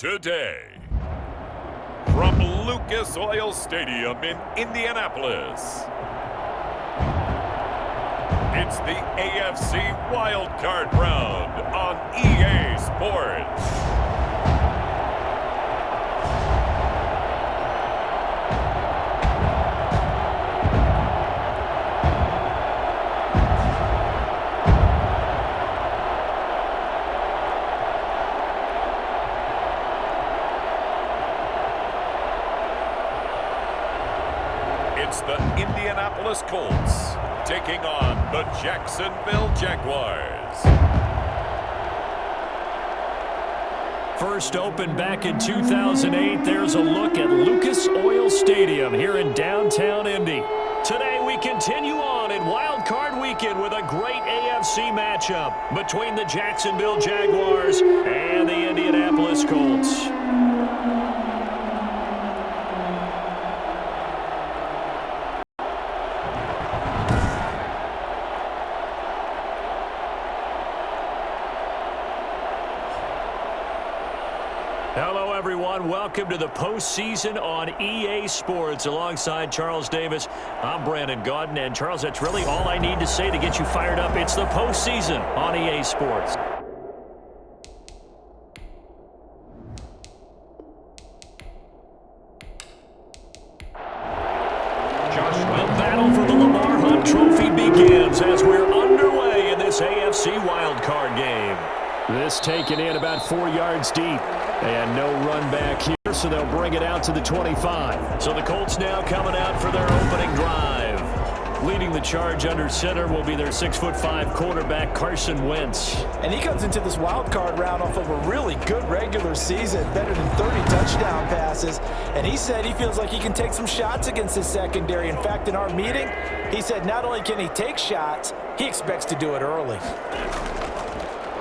today. From Lucas Oil Stadium in Indianapolis, it's the AFC Wildcard Round on EA Sports. It's the Indianapolis Colts taking on the Jacksonville Jaguars. First opened back in 2008, there's a look at Lucas Oil Stadium here in downtown Indy. Today we continue on in Wild Card Weekend with a great AFC matchup between the Jacksonville Jaguars and the Indianapolis Colts. Hello, everyone. Welcome to the postseason on EA Sports. Alongside Charles Davis, I'm Brandon Gaudin. And, Charles, that's really all I need to say to get you fired up. It's the postseason on EA Sports. The battle for the Lamar Hunt Trophy begins as we're underway in this AFC wildcard game. This taken in about 4 yards deep. And no run back here, so they'll bring it out to the 25. So the Colts now coming out for their opening drive. Leading the charge under center will be their 6'5" quarterback, Carson Wentz. And he comes into this wild card round off of a really good regular season, better than 30 touchdown passes. And he said he feels like he can take some shots against his secondary. In fact, in our meeting, he said not only can he take shots, he expects to do it early.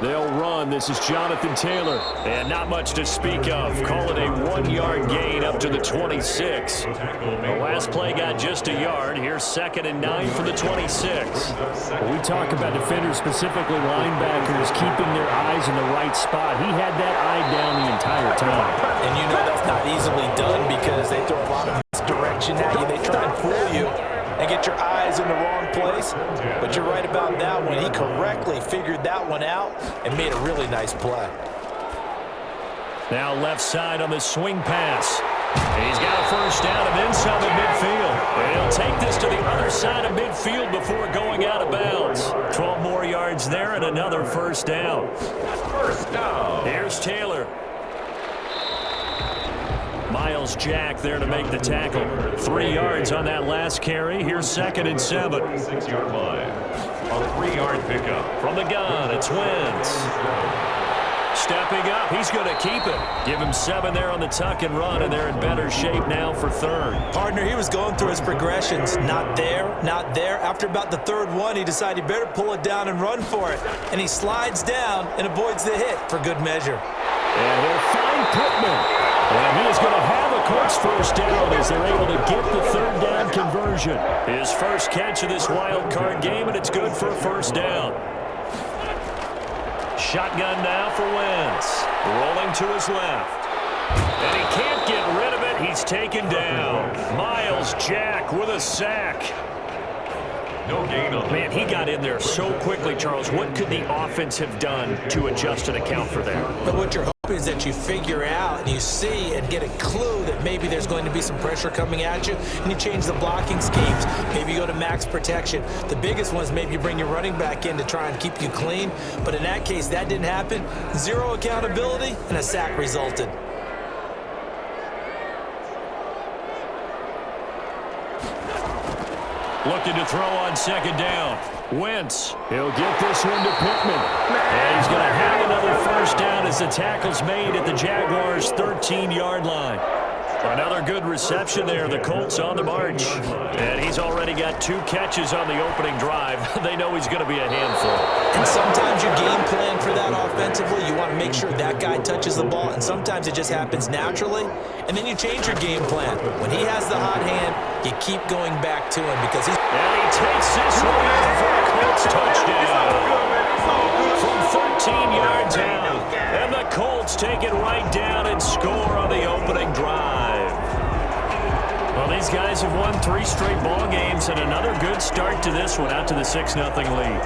They'll run. This is Jonathan Taylor. And not much to speak of. Call it a 1 yard gain up to the 26. The last play got just a yard. Here's 2nd and 9 for the 26. When we talk about defenders, specifically linebackers, keeping their eyes in the right spot. He had that eye down the entire time. And you know that's not easily done because they throw a lot of misdirection at you. They try and fool you and get your eyes in the wrong place. But you're right about that one. He correctly figured that one out and made a really nice play. Now left side on the swing pass. He's got a first down and then some at midfield. And he'll take this to the other side of midfield before going out of bounds. 12 more yards there and another first down. First down. Here's Taylor. Miles Jack there to make the tackle. 3 yards on that last carry. Here's 2nd and 7. 6-yard line. A 3-yard pickup. From the gun, it's Wentz. Stepping up, he's going to keep it. Give him 7 there on the tuck and run, and they're in better shape now for 3rd. Partner, he was going through his progressions. Not there, not there. After about the 3rd one, he decided he better pull it down and run for it. And he slides down and avoids the hit for good measure. And he'll find Pittman. And he is going to have a Colts first down as they're able to get the 3rd down conversion. His first catch of this wild card game, and it's good for a first down. Shotgun now for Wentz. Rolling to his left. And he can't get rid of it. He's taken down. Miles Jack with a sack. No gain on. Man, he got in there so quickly, Charles. What could the offense have done to adjust and account for that? But what you're hoping is that you figure out and you see and get a clue that maybe there's going to be some pressure coming at you, and you change the blocking schemes. Maybe you go to max protection. The biggest one is maybe you bring your running back in to try and keep you clean. But in that case, that didn't happen. 0 accountability, and a sack resulted. Looking to throw on 2nd down. Wentz, he'll get this one to Pittman. And he's going to have another first down as the tackle's made at the Jaguars' 13-yard line. Another good reception there. The Colts on the march. And he's already got 2 catches on the opening drive. They know he's going to be a handful. And sometimes you game plan for that offensively. You want to make sure that guy touches the ball. And sometimes it just happens naturally. And then you change your game plan. When he has the hot hand, you keep going back to him because he's... And he takes this one in for a Colts touchdown. From 13 yards out. And the Colts take it right down and score. start to this one, out to the 6-0 lead.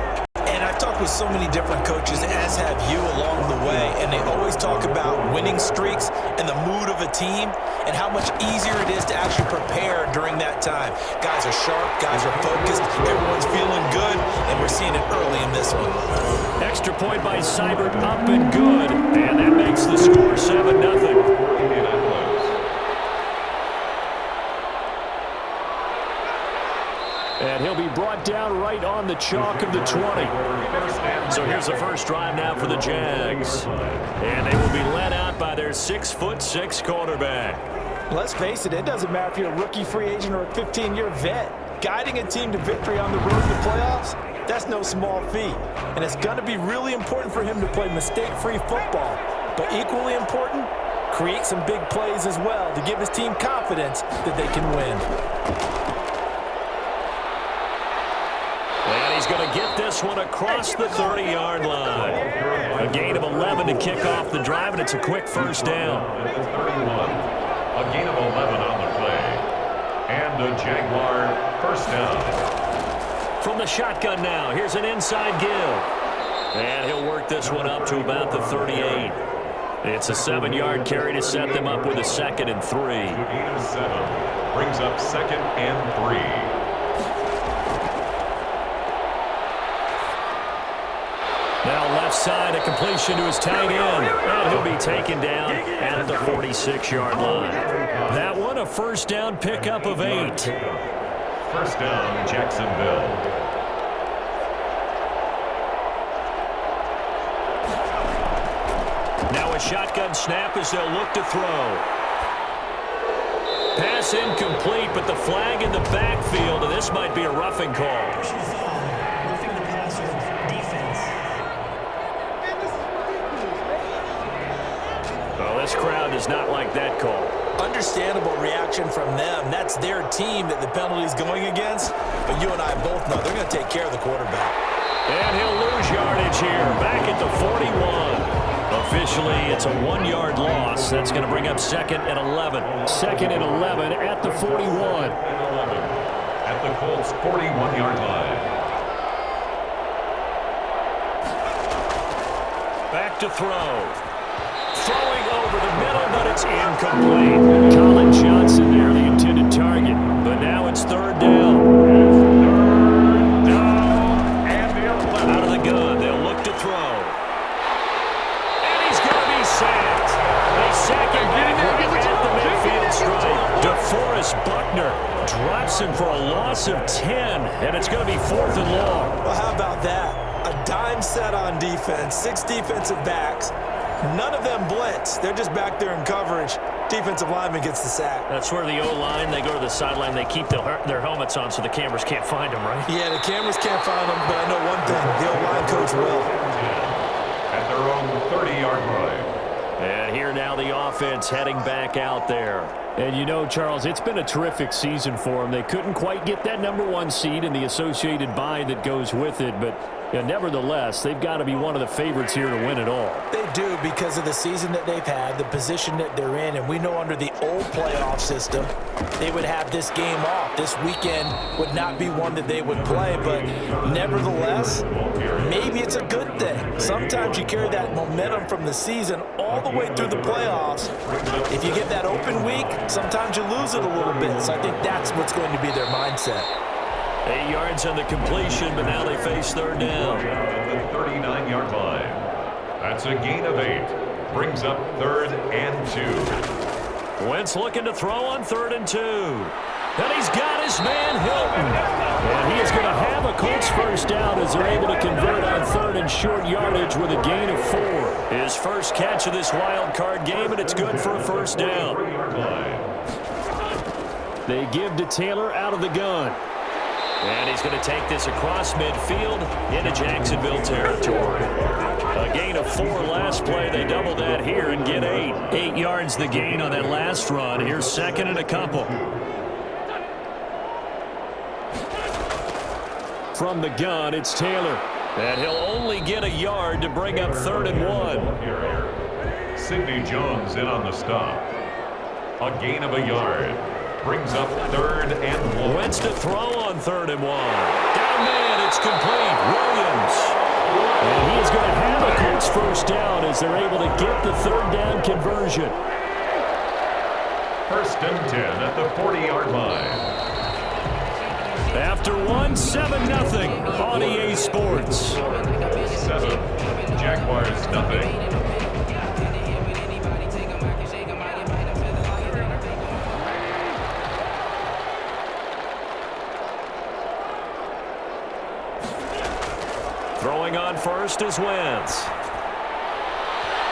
And I've talked with so many different coaches, as have you, along the way, and they always talk about winning streaks and the mood of a team and how much easier it is to actually prepare during that time. Guys are sharp, guys are focused, everyone's feeling good, and we're seeing it early in this one. Extra point by Seibert, up and good, and that makes the score 7-0. And he'll be brought down right on the chalk of the 20. So here's the first drive now for the Jags. And they will be led out by their 6'6" quarterback. Let's face it, it doesn't matter if you're a rookie free agent or a 15-year vet. Guiding a team to victory on the road to the playoffs, that's no small feat. And it's going to be really important for him to play mistake-free football. But equally important, create some big plays as well to give his team confidence that they can win. He's going to get this one across the 30-yard line. A gain of 11 to kick off the drive, and it's a quick first down. A gain of 11 on the play. And the Jaguar first down. From the shotgun now, here's an inside give. And he'll work this one up to about the 38. It's a 7-yard carry to set them up with a 2nd and 3. A gain of 7 brings up 2nd and 3. Now left side, a completion to his tight end. And he'll be taken down at the 46-yard line. That one, a first down pickup of 8. First down, Jacksonville. Now a shotgun snap as they'll look to throw. Pass incomplete, but the flag in the backfield, and this might be a roughing call. This crowd does not like that call. Understandable reaction from them. That's their team that the penalty's going against. But you and I both know they're going to take care of the quarterback. And he'll lose yardage here, back at the 41. Officially, it's a 1-yard loss. That's going to bring up 2nd and 11. 2nd and 11 at the 41. At the Colts' 41-yard line. Back to throw. Throwing over the middle, but it's incomplete. Colin Johnson there, the intended target. But now it's 3rd down. Third down, and they'll out of the gun, they'll look to throw. And he's going to be sacked. They sack him back at the midfield stripe. DeForest Buckner drops him for a loss of 10, and it's going to be 4th and long. Well, how about that? A dime set on defense, 6 defensive backs. None of them blitz. They're just back there in coverage. Defensive lineman gets the sack. That's where the O-line, they go to the sideline, they keep their helmets on so the cameras can't find them, right? Yeah, the cameras can't find them, but I know one thing. The O-line coach will. At their own 30-yard line. And here now the offense heading back out there. And you know, Charles, it's been a terrific season for them. They couldn't quite get that #1 seed and the associated bye that goes with it, but nevertheless, they've got to be one of the favorites here to win it all. They do, because of the season that they've had, the position that they're in, and we know under the old playoff system, they would have this game off. This weekend would not be one that they would play, but nevertheless, maybe it's a good thing. Sometimes you carry that momentum from the season all the way through the playoffs. If you get that open week, sometimes you lose it a little bit. So I think that's what's going to be their mindset. 8 yards on the completion, but now they face 3rd down. At the 39-yard line. That's a gain of 8. Brings up 3rd and 2. Wentz looking to throw on 3rd and 2. And he's got his man Hilton. And he is going to have a Colts first down as they're able to convert on 3rd and short yardage with a gain of 4. His first catch of this wild card game, and it's good for a first down. They give to Taylor out of the gun. And he's going to take this across midfield into Jacksonville territory. A gain of 4 last play. They double that here and get 8. 8 yards the gain on that last run. Here's 2nd and a couple. From the gun, it's Taylor. And he'll only get a yard to bring up 3rd and 1. Sidney Jones in on the stop. A gain of a yard. Brings up 3rd and 1. Wentz to throw on 3rd and 1. Down man, it's complete. Williams. And he is going to have a Colts first down as they're able to get the 3rd down conversion. 1st and 10 at the 40-yard line. After 7-0 on EA Sports. 7, Jaguars nothing. Throwing on first is Wentz.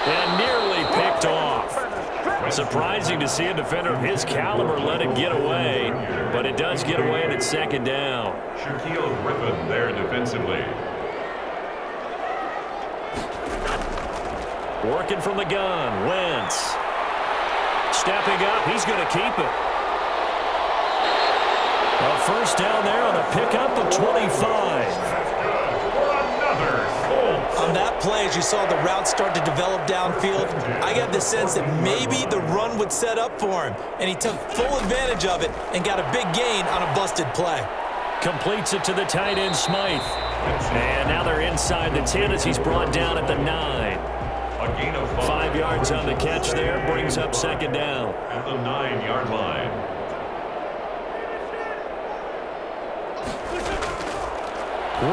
And nearly picked off. Surprising to see a defender of his caliber let it get away, but it does get away and it's 2nd down. Shaquille Griffin there defensively. Working from the gun, Wentz. Stepping up, he's going to keep it. A first down there on a pickup of 25. On that play, as you saw the route start to develop downfield, I got the sense that maybe the run would set up for him, and he took full advantage of it and got a big gain on a busted play. Completes it to the tight end, Smythe. And now they're inside the 10 as he's brought down at the 9. A gain of 5 yards on the catch there, brings up 2nd down. At the 9-yard line.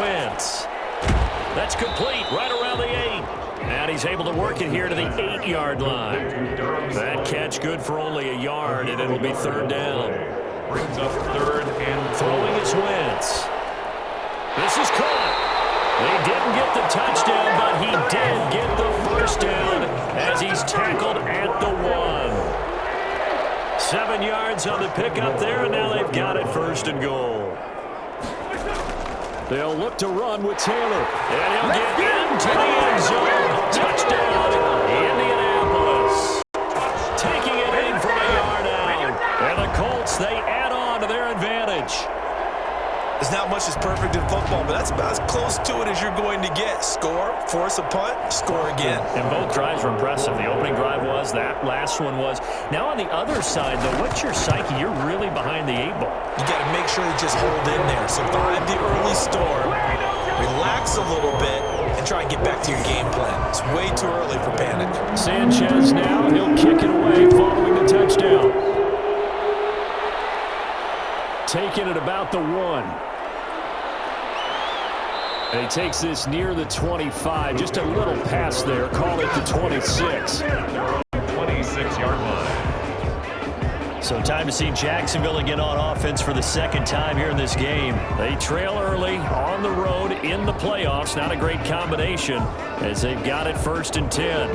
Wentz. That's complete right around the 8. And he's able to work it here to the 8-yard line. That catch good for only a yard, and it'll be 3rd down. Brings up 3rd and Throwing is Wentz. This is caught. They didn't get the touchdown, but he did get the first down as he's tackled at the 1. 7 yards on the pickup there, and now they've got it 1st and goal. They'll look to run with Taylor. And he'll get into the end zone. Touchdown, Indianapolis. Taking it in from a yard out. And the Colts, they add on to their advantage. There's not much that's perfect in football, but that's about as close to it as you're going to get. Score, force a punt, score again. And both drives were impressive. The opening drive was, that last one was. Now on the other side, though, what's your psyche? You're really behind the 8 ball. You got to make sure you just hold in there. Survive the early storm, relax a little bit, and try and get back to your game plan. It's way too early for panic. Sanchez now, he'll kick it away following the touchdown. Taking it about the 1. And he takes this near the 25. Just a little pass there. Call it the 26. 26-yard line. So time to see Jacksonville again on offense for the 2nd time here in this game. They trail early on the road in the playoffs. Not a great combination as they've got it 1st and 10.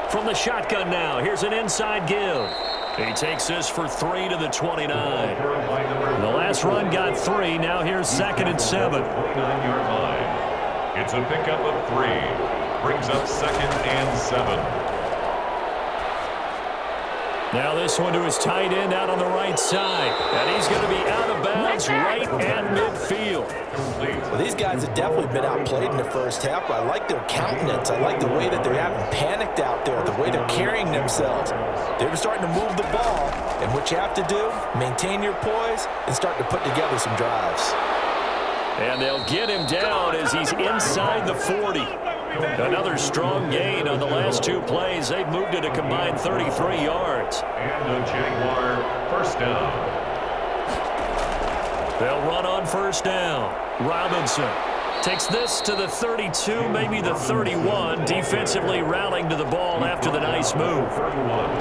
From the shotgun now, here's an inside give. He takes this for 3 to the 29. The last run got 3. Now here's 2nd and 7. 29-yard line. It's a pickup of 3. Brings up 2nd and 7. Now this one to his tight end out on the right side. And he's going to be out of bounds right at midfield. Well, these guys have definitely been outplayed in the first half, but I like their countenance. I like the way that they haven't panicked out there, the way they're carrying themselves. They're starting to move the ball, and what you have to do, maintain your poise and start to put together some drives. And they'll get him down as he's inside the 40. Another strong gain on the last 2 plays. They've moved it a combined 33 yards. And a Jaguar first down. They'll run on first down. Robinson takes this to the 32, maybe the 31. Defensively rallying to the ball after the nice move.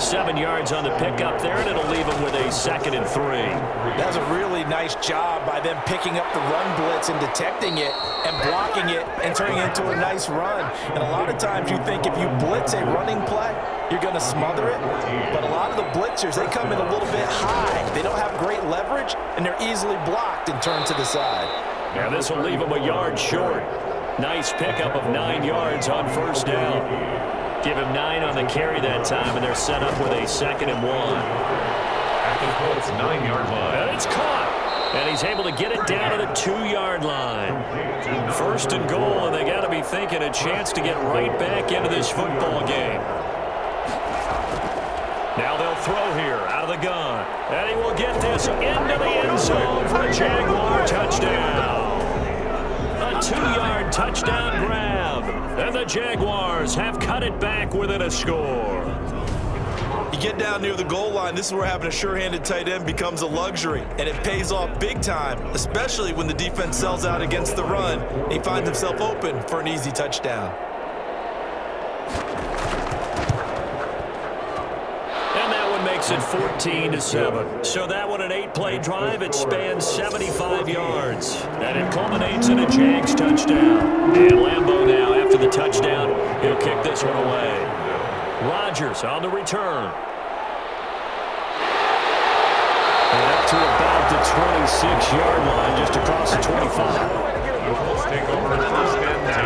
7 yards on the pickup there, and it'll leave him with a 2nd and 3. That's a really nice job by them picking up the run blitz and detecting it and blocking it and turning it into a nice run. And a lot of times you think if you blitz a running play, you're going to smother it. But a lot of the blitzers, they come in a little bit high. They don't have great leverage, and they're easily blocked and turned to the side. Now this will leave him a yard short. Nice pickup of 9 yards on first down. Give him 9 on the carry that time, and they're set up with a 2nd and 1. At the Colts 9-yard line. And it's caught. And he's able to get it down to the 2-yard line. First and goal, and they got to be thinking a chance to get right back into this football game. Now they'll throw here out of the gun. And he will get this into the end zone for a Jaguar touchdown. A 2-yard touchdown grab. And the Jaguars have cut it back within a score. You get down near the goal line, this is where having a sure-handed tight end becomes a luxury, and it pays off big time, especially when the defense sells out against the run, and he finds himself open for an easy touchdown. And that one makes it 14-7. So that one an 8-play drive. It spans 75 yards. And it culminates in a Jags touchdown. And Lambeau now, after the touchdown, he'll kick this one away. Rodgers on the return. And up to about the 26-yard line, just across the 25. The Colts take over first and 10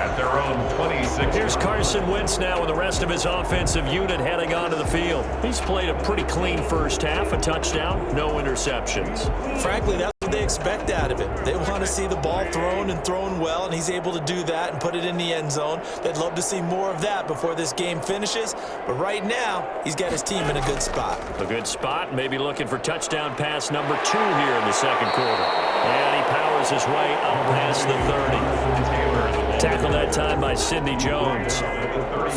at their own 26. Here's Carson Wentz now with the rest of his offensive unit heading onto the field. He's played a pretty clean first half, a touchdown, no interceptions. Frankly, that's what they expect out of it. They want to see the ball thrown and thrown well, and he's able to do that and put it in the end zone. They'd love to see more of that before this game finishes, but right now, he's got his team in a good spot. A good spot, maybe looking for touchdown pass number 2 here in the second quarter. And he powers his way up past the 30. Tackled that time by Sidney Jones.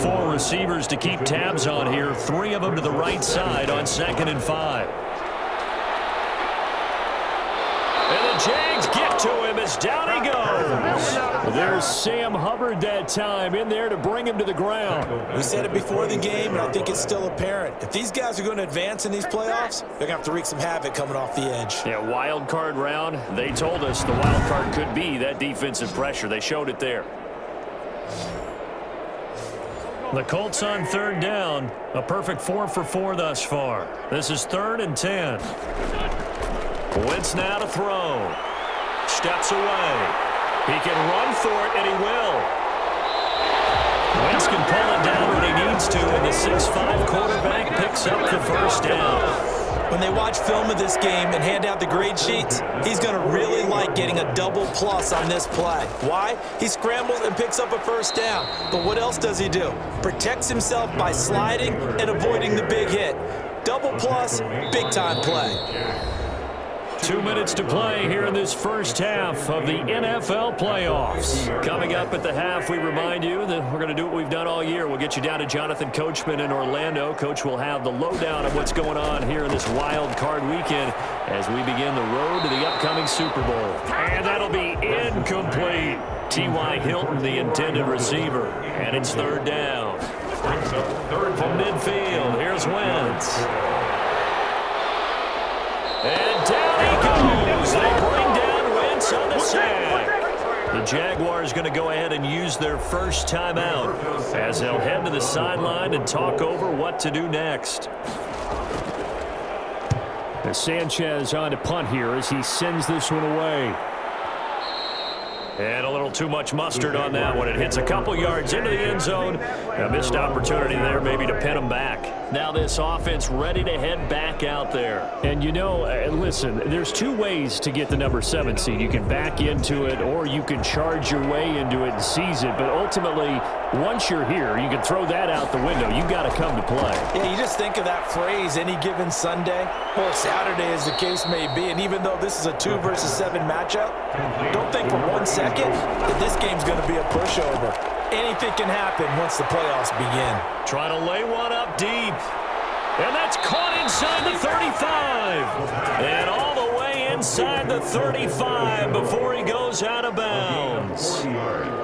4 receivers to keep tabs on here, 3 of them to the right side on 2nd and 5. And the Jags get to him as down he goes. There's Sam Hubbard that time in there to bring him to the ground. We said it before the game, and I think it's still apparent. If these guys are going to advance in these playoffs, they're going to have to wreak some havoc coming off the edge. Yeah, wild card round. They told us the wild card could be that defensive pressure. They showed it there. The Colts on 3rd down. A perfect 4 for 4 thus far. This is 3rd and 10. Wentz now to throw. Steps away. He can run for it, and he will. Wentz can pull it down when he needs to, and the 6'5" quarterback picks up the first down. When they watch film of this game and hand out the grade sheets, he's going to really like getting a double plus on this play. Why? He scrambles and picks up a first down. But what else does he do? Protects himself by sliding and avoiding the big hit. Double plus, big-time play. 2 minutes to play here in this first half of the NFL playoffs. Coming up at the half, we remind you that we're going to do what we've done all year. We'll get you down to Jonathan Coachman in Orlando. Coach will have the lowdown of what's going on here in this wild card weekend as we begin the road to the upcoming Super Bowl. And that'll be incomplete. T.Y. Hilton, the intended receiver. And it's 3rd down. From midfield, here's Wentz. And down he goes. They bring down Wentz on the sack. The Jaguars going to go ahead and use their first timeout as they'll head to the sideline and talk over what to do next. As Sanchez on to punt here as he sends this one away. And a little too much mustard on that one. It hits a couple yards into the end zone. A missed opportunity there maybe to pin them back. Now this offense ready to head back out there. And you know, listen, there's 2 ways to get the number 7 seed. You can back into it or you can charge your way into it and seize it. But ultimately, once you're here, you can throw that out the window. You've got to come to play. Yeah, you just think of that phrase, any given Sunday, or Saturday as the case may be. And even though this is a 2 versus 7 matchup, don't think for 1 second that this game's going to be a pushover. Anything can happen once the playoffs begin. Trying to lay one up deep. And that's caught inside the 35. And all the way inside the 35 before he goes out of bounds.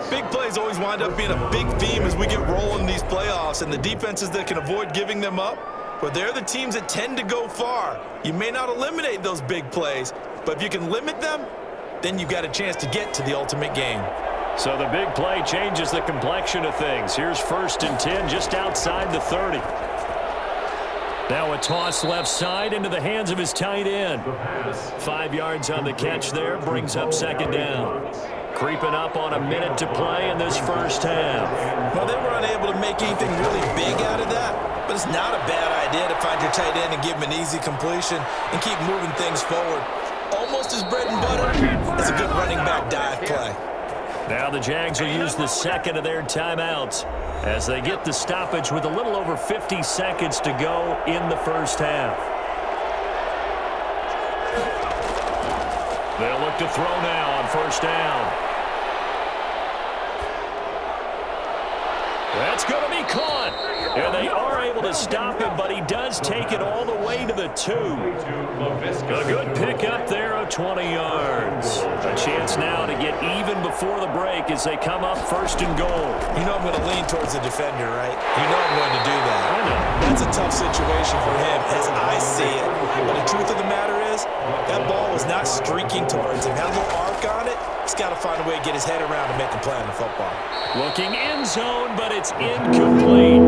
Big plays always wind up being a big theme as we get rolling in these playoffs, and the defenses that can avoid giving them up, but they're the teams that tend to go far. You may not eliminate those big plays, but if you can limit them, then you've got a chance to get to the ultimate game. So the big play changes the complexion of things. Here's 1st and 10 just outside the 30. Now a toss left side into the hands of his tight end. 5 yards on the catch there, brings up 2nd down. Creeping up on a minute to play in this first half. Well, they were unable to make anything really big out of that, but it's not a bad idea to find your tight end and give him an easy completion and keep moving things forward. almost his bread and butter. It's a good running back dive play. Now the Jags will use the second of their timeouts as they get the stoppage with a little over 50 seconds to go in the first half. They'll look to throw now on first down. That's going to be caught. And they are able to stop him, but he does take it all the way to the 2. A good pickup there of 20 yards. A chance now to get even before the break as they come up first and goal. You know I'm going to lean towards the defender, right? You know I'm going to do that. I know. That's a tough situation for him as I see it. But the truth of the matter is, that ball was not streaking towards him. Had a little arc on it. He's got to find a way to get his head around and make a play on the football. Looking end zone, but it's incomplete.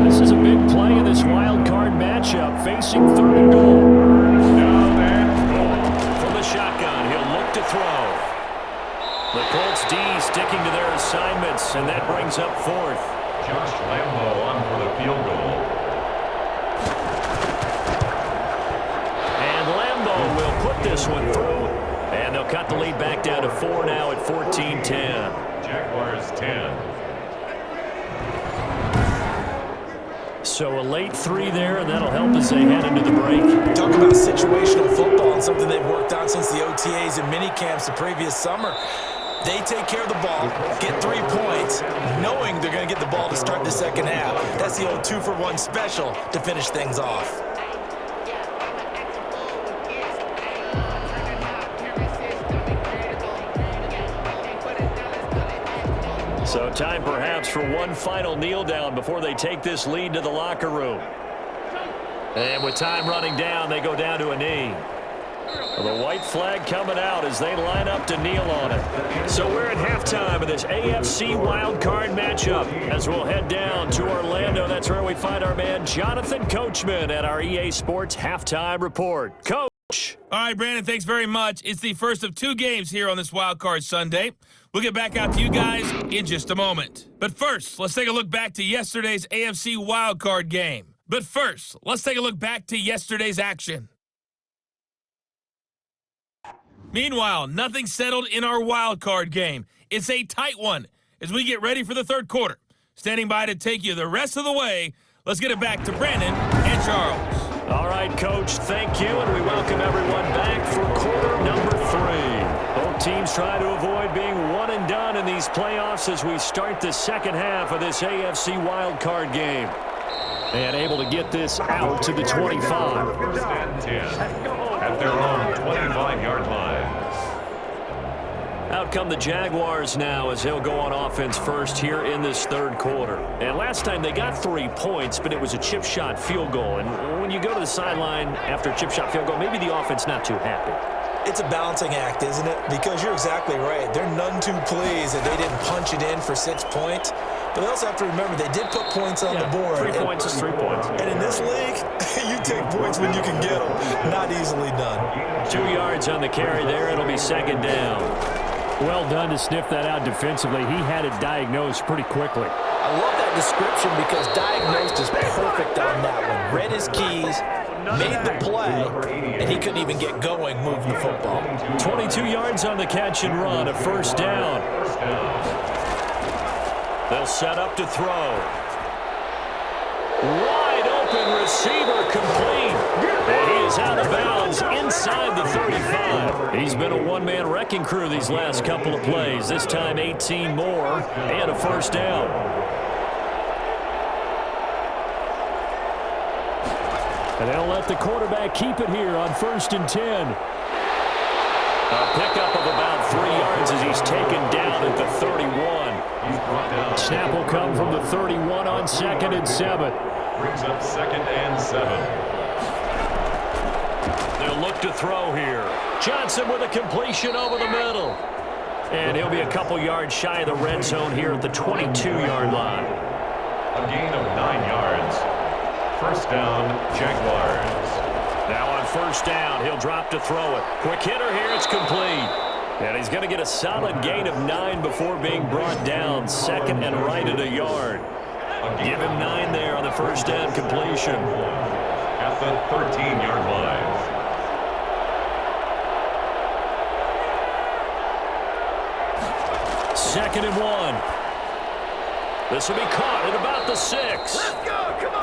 This is a big play in this wild card matchup, facing third and goal. From the shotgun, he'll look to throw. The Colts D sticking to their assignments, and that brings up fourth. Josh Lambo on for the field goal. And Lambo will put this one through, and they'll cut the lead back down to 4 now at 14-10. Jaguars 10. So a late 3 there, and that'll help as they head into the break. Talk about situational football and something they've worked on since the OTAs and mini camps the previous summer. They take care of the ball, get 3 points, knowing they're going to get the ball to start the second half. That's the old 2-for-1 special to finish things off. So time perhaps for one final kneel down before they take this lead to the locker room. And with time running down, they go down to a knee. The white flag coming out as they line up to kneel on it. So we're at halftime of this AFC wildcard matchup as we'll head down to Orlando. That's where we find our man Jonathan Coachman at our EA Sports Halftime Report. Coach. All right, Brandon, thanks very much. It's the first of 2 games here on this wildcard Sunday. We'll get back out to you guys in just a moment. But first, let's take a look back to yesterday's AFC wildcard game. Action. Meanwhile, nothing settled in our wildcard game. It's a tight one as we get ready for the third quarter. Standing by to take you the rest of the way, let's get it back to Brandon and Charles. All right, Coach, thank you, and we welcome everyone back for quarter number 3. Both teams try to avoid being one and done in these playoffs as we start the second half of this AFC wildcard game. And able to get this out to the 25. First and 10 at their own 25-yard line. Out come the Jaguars now as they'll go on offense first here in this third quarter. And last time they got 3 points, but it was a chip shot field goal. And when you go to the sideline after a chip shot field goal, maybe the offense not too happy. It's a balancing act, isn't it? Because you're exactly right. They're none too pleased that they didn't punch it in for 6 points. But they also have to remember they did put points on the board. 3 points is 3 points. And in this league, you take points when you can get them. Not easily done. 2 yards on the carry there. It'll be second down. Well done to sniff that out defensively. He had it diagnosed pretty quickly. I love that description because diagnosed is perfect on that one. Read his keys, made the play, and he couldn't even get going moving the football. 22 yards on the catch and run, a first down. They'll set up to throw. Wide open receiver complete. And he is out of bounds inside the 35. He's been a one-man wrecking crew these last couple of plays. This time 18 more and a first down. And they'll let the quarterback keep it here on 1st and 10. A pickup of about 3 yards as he's taken down at the 31. Snap will come from the 31 on 2nd and 7. Brings up 2nd and 7. They'll look to throw here. Johnson with a completion over the middle. And he'll be a couple yards shy of the red zone here at the 22-yard line. A gain of 9 yards. First down, Jaguars. Now on first down, he'll drop to throw it. Quick hitter here, it's complete. And he's going to get a solid gain of 9 before being brought down. Second and right at a yard. Give him 9 there on the first down completion. At the 13-yard line. 2nd and 1. This will be caught at about the 6.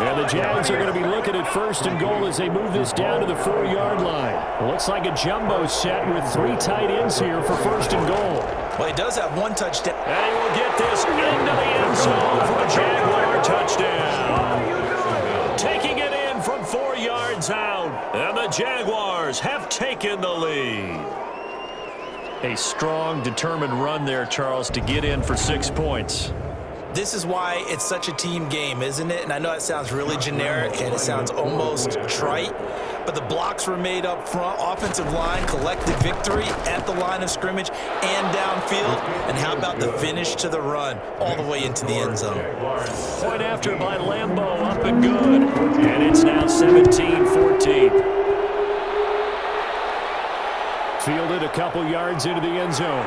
And the Jags are going to be looking at 1st and goal as they move this down to the 4-yard line. Looks like a jumbo set with 3 tight ends here for 1st and goal. Well, he does have 1 touchdown. And he will get this into the end zone for a Jaguar touchdown. Taking it in from 4 yards out. And the Jaguars have taken the lead. A strong, determined run there, Charles, to get in for 6 points. This is why it's such a team game, isn't it? And I know it sounds really generic and it sounds almost trite, but the blocks were made up front, offensive line, collective victory at the line of scrimmage and downfield. And how about the finish to the run all the way into the end zone? Point after by Lambeau, up and good. And it's now 17-14. Fielded a couple yards into the end zone.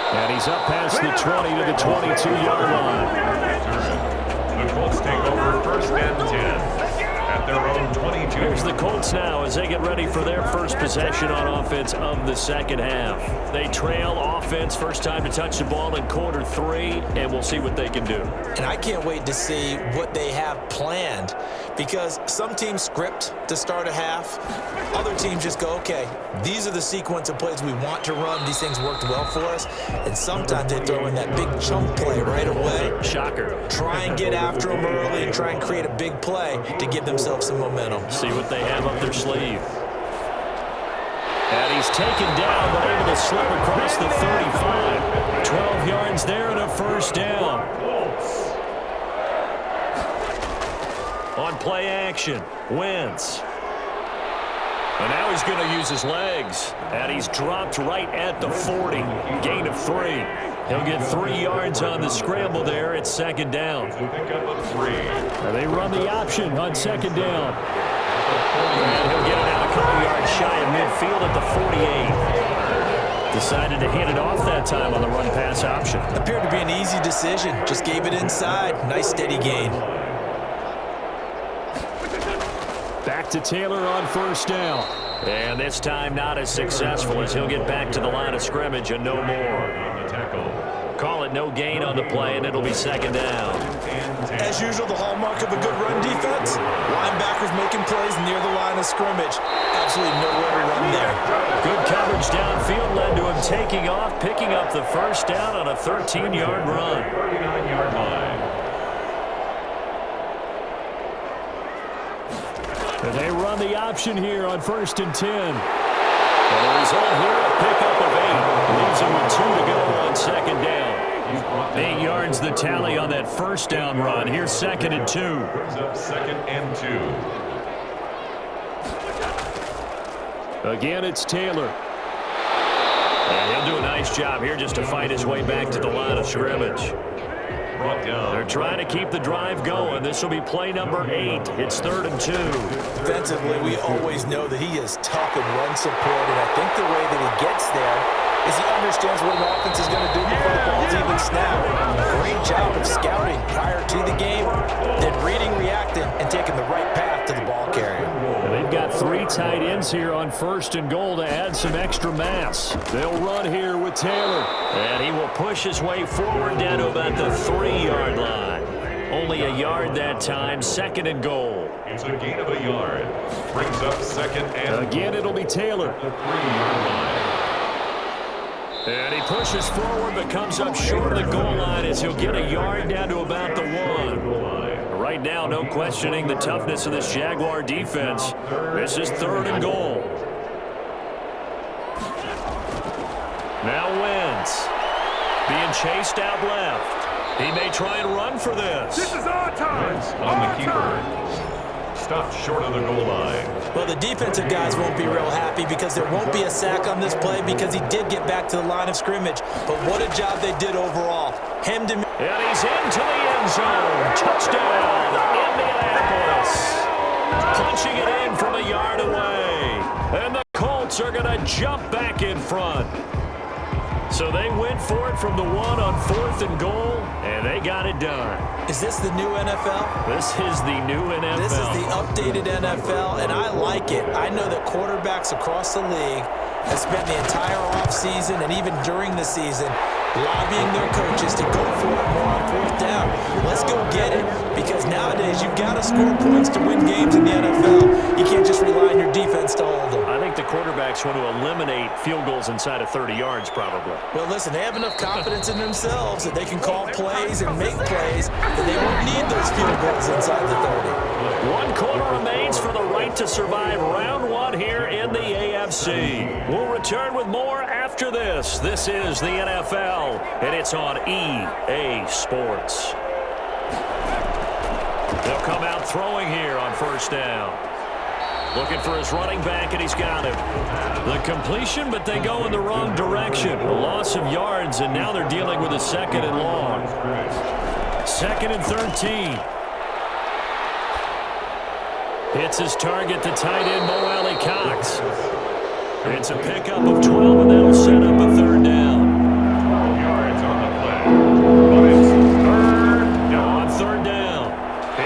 And he's up past the 20 to the 22-yard line. The Colts take over 1st and 10 at their own 22. Here's the Colts now as they get ready for their first possession on offense of the second half. They trail offense, first time to touch the ball in quarter 3, and we'll see what they can do. And I can't wait to see what they have planned, because some teams script to start a half. Other teams just go, okay, these are the sequence of plays we want to run. These things worked well for us. And sometimes they throw in that big chunk play right away. Shocker. Try and get after them early and try and create a big play to give themselves some momentum. See what they have up their sleeve. And he's taken down, but able to slip across the 35. 12 yards there and a 1st down. On play action, Wentz. And now he's going to use his legs. And he's dropped right at the 40. Gain of 3. He'll get 3 yards on the scramble there at 2nd down. And they run the option on 2nd down. And he'll get it out a couple yards shy of midfield at the 48. Decided to hand it off that time on the run-pass option. Appeared to be an easy decision. Just gave it inside. Nice steady gain. Back to Taylor on 1st down. And this time not as successful as he'll get back to the line of scrimmage and no more. Call it no gain on the play, and it'll be 2nd down. As usual, the hallmark of a good run defense, linebackers making plays near the line of scrimmage. Absolutely nowhere to run there. Good coverage downfield led to him taking off, picking up the 1st down on a 13-yard run. 39-yard line. And they run the option here on 1st and 10. And the result here, a pickup of 8. Leaves him with 2 to go on 2nd down. 8 yards the tally on that 1st down run. Here's 2nd and 2. Brings up 2nd and 2. Again, it's Taylor. And he'll do a nice job here just to fight his way back to the line of scrimmage. Brought down. They're trying to keep the drive going. This will be play number 8. It's 3rd and 2. Defensively, we always know that he is tough in run support, and I think the way that he gets there is he understands what an offense is going to do before the ball's even snapped. Great job of scouting prior to the game, then reading, reacting, and taking the right path to the ball carrier. And they've got 3 tight ends here on 1st and goal to add some extra mass. They'll run here with Taylor. And he will push his way forward down to about the 3-yard line. Only a yard that time, 2nd and goal. It's a gain of a yard. Brings up 2nd and... Again, it'll be Taylor. The 3-yard line. And he pushes forward but comes up short of the goal line as he'll get a yard down to about the 1. Right now, no questioning the toughness of this Jaguar defense. This is 3rd and goal. Now Wentz being chased out left. He may try and run for this. This is our time. On the keeper. Stopped short of the goal line. Well, the defensive guys won't be real happy because there won't be a sack on this play because he did get back to the line of scrimmage. But what a job they did overall. Hemmed him. And he's into the end zone. Touchdown, Indianapolis. Punching it in from a yard away. And the Colts are going to jump back in front. So they went for it from the 1 on 4th and goal, and they got it done. Is this the new NFL? This is the new NFL. This is the updated NFL, and I like it. I know that quarterbacks across the league has spent the entire offseason and even during the season lobbying their coaches to go for it more on fourth down. Let's go get it, because nowadays you've got to score points to win games in the NFL. You can't just rely on your defense to hold them. I think the quarterbacks want to eliminate field goals inside of 30 yards probably. Well, listen, they have enough confidence in themselves that they can call plays and make plays that they won't need those field goals inside the 30. 1 quarter remains for the right to survive round 1 here in the AFC. We'll return with more after this. This is the NFL, and it's on EA Sports. They'll come out throwing here on first down. Looking for his running back, and he's got him. The completion, but they go in the wrong direction. A loss of yards, and now they're dealing with a 2nd and long. 2nd and 13. Hits his target, the tight end, Mo Alley Cox. It's a pickup of 12, and that'll set up a 3rd down. 12 yards on the play. But it's 3rd down. On 3rd down,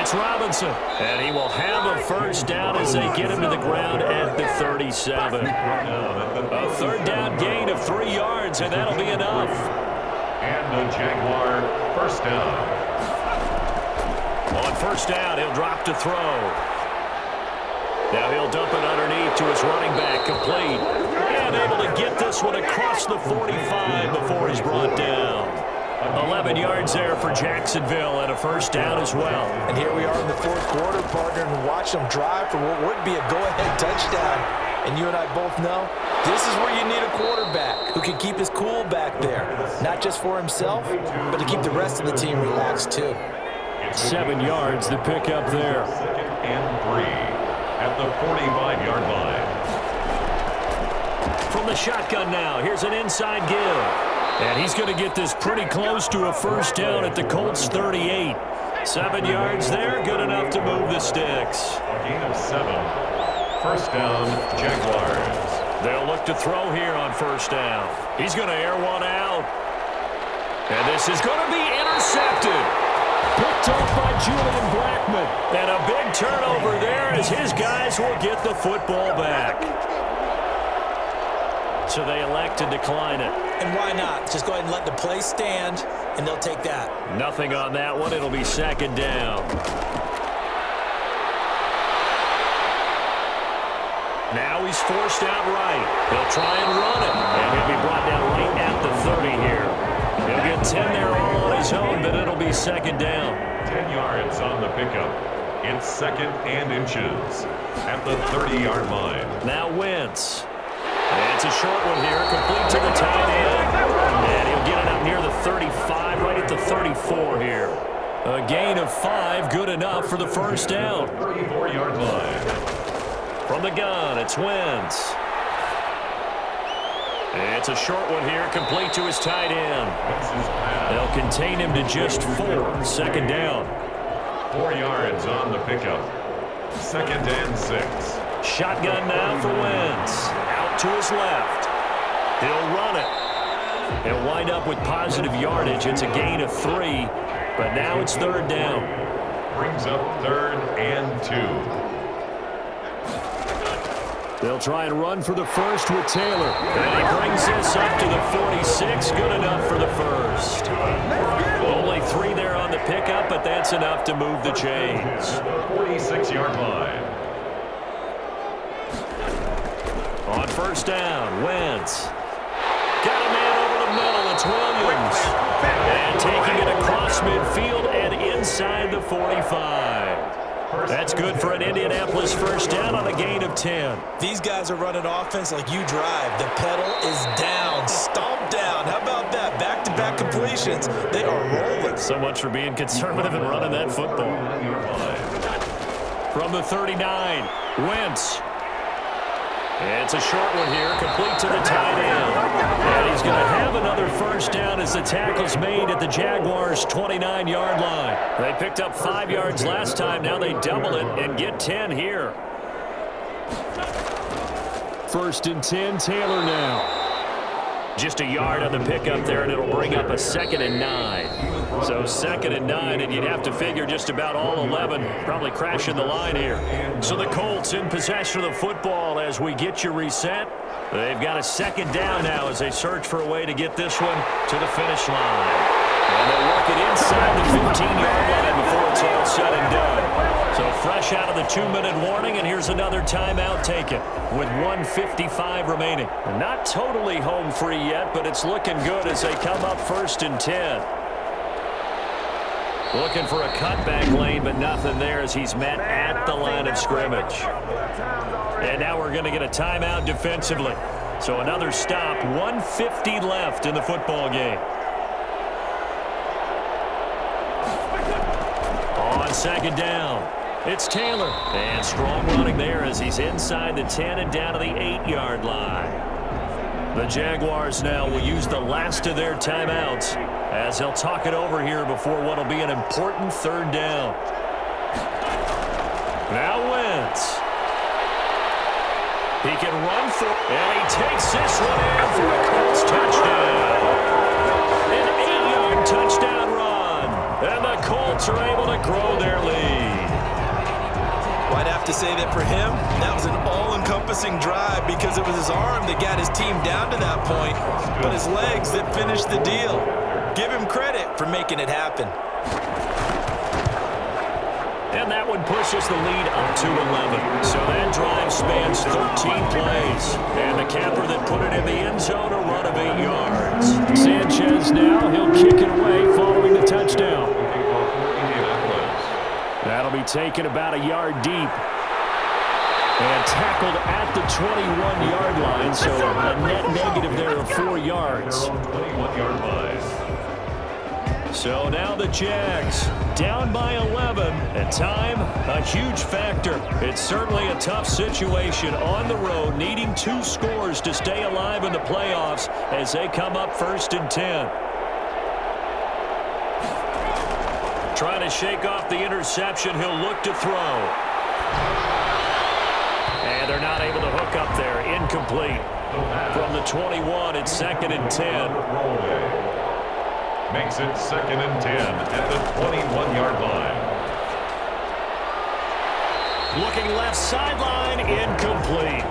it's Robinson. And he will have a 1st down as they get him to the ground at the 37. A 3rd down gain of 3 yards, and that'll be enough. And the Jaguar 1st down. On 1st down, he'll drop to throw. Now he'll dump it underneath to his running back, complete. And able to get this one across the 45 before he's brought down. 11 yards there for Jacksonville and a 1st down as well. And here we are in the 4th quarter, partner, and watch them drive for what would be a go-ahead touchdown. And you and I both know this is where you need a quarterback who can keep his cool back there. Not just for himself, but to keep the rest of the team relaxed too. 7 yards, the pickup there. 2nd and 3. At the 45-yard line. From the shotgun now, here's an inside give. And he's going to get this pretty close to a 1st down at the Colts 38. 7 yards there, good enough to move the sticks. A gain of 7. 1st down, Jaguars. They'll look to throw here on 1st down. He's going to air one out. And this is going to be intercepted. Picked off by Julian Blackmon. And a big turnover there as his guys will get the football back. So they elect to decline it. And why not? Just go ahead and let the play stand, and they'll take that. Nothing on that one. It'll be 2nd down. Now he's forced out right. He'll try and run it. And he'll be brought down right at the 30 here. He'll get 10 there all on his own, but it'll be 2nd down. 10 yards on the pickup. It's 2nd and inches at the 30-yard line. Now Wentz. And it's a short one here, complete to the tight end. And he'll get it up near the 35, right at the 34 here. A gain of 5, good enough for the 1st down. 34-yard line. From the gun, it's Wentz. It's a short one here, complete to his tight end. They'll contain him to just 4, 2nd down. 4 yards on the pickup. 2nd and 6. Shotgun now for Wentz. Out to his left. He'll run it. He'll wind up with positive yardage. It's a gain of 3, but now it's 3rd down. Brings up 3rd and 2. They'll try and run for the 1st with Taylor. And he brings this up to the 46. Good enough for the 1st. Only 3 there on the pickup, but that's enough to move the chains. 46-yard line. On 1st down, Wentz. Got a man over the middle. It's Williams. And taking it across midfield and inside the 45. That's good for an Indianapolis 1st down on a gain of 10. These guys are running offense like you drive. The pedal is down, stomped down. How about that? Back-to-back completions. They are rolling. So much for being conservative and running that football. From the 39, Wentz. It's a short one here, complete to the tight end. And he's going to have another 1st down as the tackle's made at the Jaguars' 29-yard line. They picked up 5 yards last time. Now they double it and get 10 here. 1st and 10, Taylor now. Just a yard on the pickup there, and it'll bring up a 2nd and 9. So 2nd and 9, and you'd have to figure just about all 11 probably crashing the line here. So the Colts in possession of the football as we get you reset. They've got a 2nd down now as they search for a way to get this one to the finish line. And they'll work it inside the 15-yard line before it's all said and done. So fresh out of the 2-minute warning, and here's another timeout taken with 1:55 remaining. And not totally home free yet, but it's looking good as they come up 1st and 10. Looking for a cutback lane, but nothing there as he's met at the line of scrimmage. And now we're going to get a timeout defensively. So another stop, 1:50 left in the football game. On 2nd down, it's Taylor. And strong running there as he's inside the 10 and down to the 8-yard line. The Jaguars now will use the last of their timeouts as they'll talk it over here before what will be an important 3rd down. Now Wentz. He can run for it, and he takes this one in for a Colts touchdown. An 8-yard touchdown run, and the Colts are able to grow their lead. Well, I'd have to say that for him, that was an all-encompassing drive because it was his arm that got his team down to that point, but his legs that finished the deal. Give him credit for making it happen. And that one pushes the lead up to 11. So that drive spans 13 plays. And the capper that put it in the end zone, a run of 8 yards. Sanchez now, he'll kick it away following the touchdown. That'll be taken about a yard deep. And tackled at the 21-yard line, so a net negative there of 4 yards. 21-yard line. So now the Jags down by 11, and time a huge factor. It's certainly a tough situation on the road, needing 2 scores to stay alive in the playoffs as they come up 1st and 10. Trying to shake off the interception, he'll look to throw. And they're not able to hook up there, incomplete. From the 21, it's 2nd and 10. Makes it 2nd and 10 at the 21-yard line. Looking left sideline, incomplete.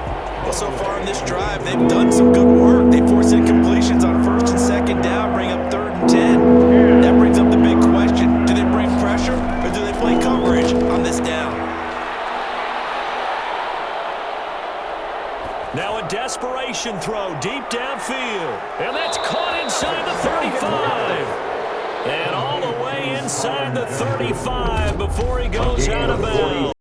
Well, so far in this drive, they've done some good work. They force incompletions on 1st and 2nd down, bring up 3rd and 10. That brings up the big question. Do they bring pressure or do they play coverage on this down? Now a desperation throw deep downfield. And that's caught inside the 35. And all the way inside the 35 before he goes out of bounds.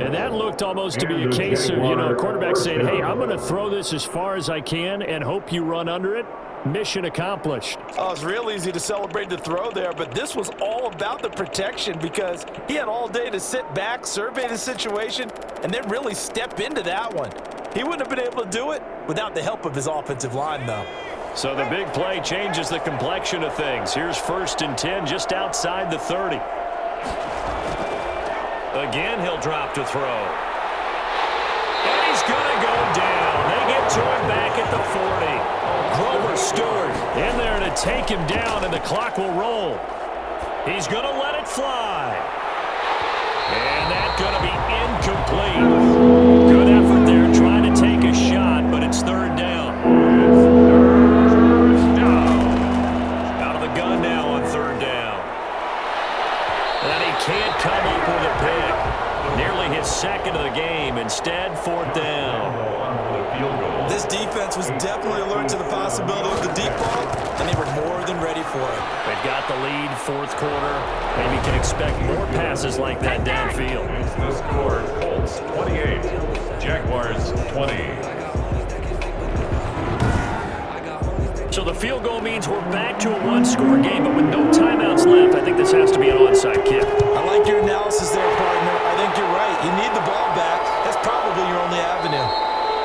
And that looked almost to be a case of, a quarterback saying, hey, I'm going to throw this as far as I can and hope you run under it. Mission accomplished. Oh, it's real easy to celebrate the throw there, but this was all about the protection because he had all day to sit back, survey the situation, and then really step into that one. He wouldn't have been able to do it without the help of his offensive line, though. So the big play changes the complexion of things. Here's 1st and 10 just outside the 30. Again, he'll drop to throw. And he's going to go down. They get to him back at the 40. Grover Stewart in there to take him down, and the clock will roll. He's going to let it fly. And that's going to be incomplete. Good effort there trying to take a shot, but it's 3rd down. Out of the gun now on 3rd down. And he can't come up with a pick. Nearly his 2nd of the game. Instead, 4th down. This defense was definitely alert to the possibility of the deep ball, and they were more than ready for it. They've got the lead, 4th quarter. Maybe can expect more passes like that downfield. It's the score, Colts 28, Jaguars 20. So the field goal means we're back to a 1-score game, but with no timeouts left, I think this has to be an onside kick. I like your analysis there, partner. I think you're right. You need the ball back. That's probably your only avenue.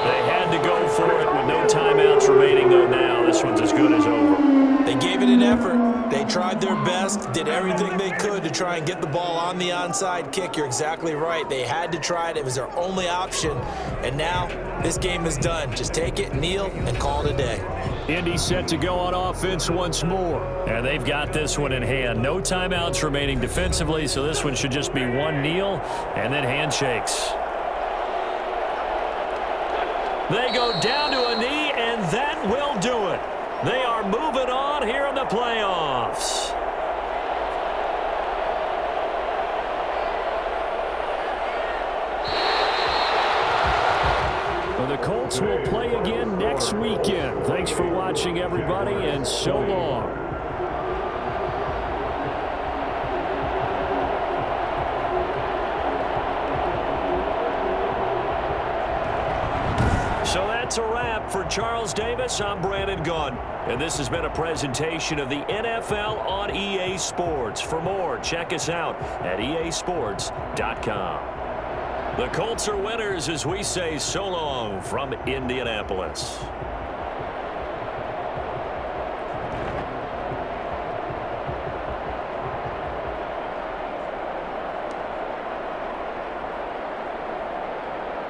They had to go for it with no timeouts remaining, though now this one's as good as over. They gave it an effort. They tried their best, did everything they could to try and get the ball on the onside kick. You're exactly right. They had to try it. It was their only option. And now this game is done. Just take it, kneel, and call it a day. Indy set to go on offense once more. And they've got this one in hand. No timeouts remaining defensively, so this one should just be one kneel and then handshakes. They go down to a knee, and that will do it. They are moving on here in the playoffs. Well, the Colts will play again next weekend. Thanks for watching, everybody, and so long. So that's a wrap. For Charles Davis, I'm Brandon Gunn. And this has been a presentation of the NFL on EA Sports. For more, check us out at easports.com. The Colts are winners as we say so long from Indianapolis.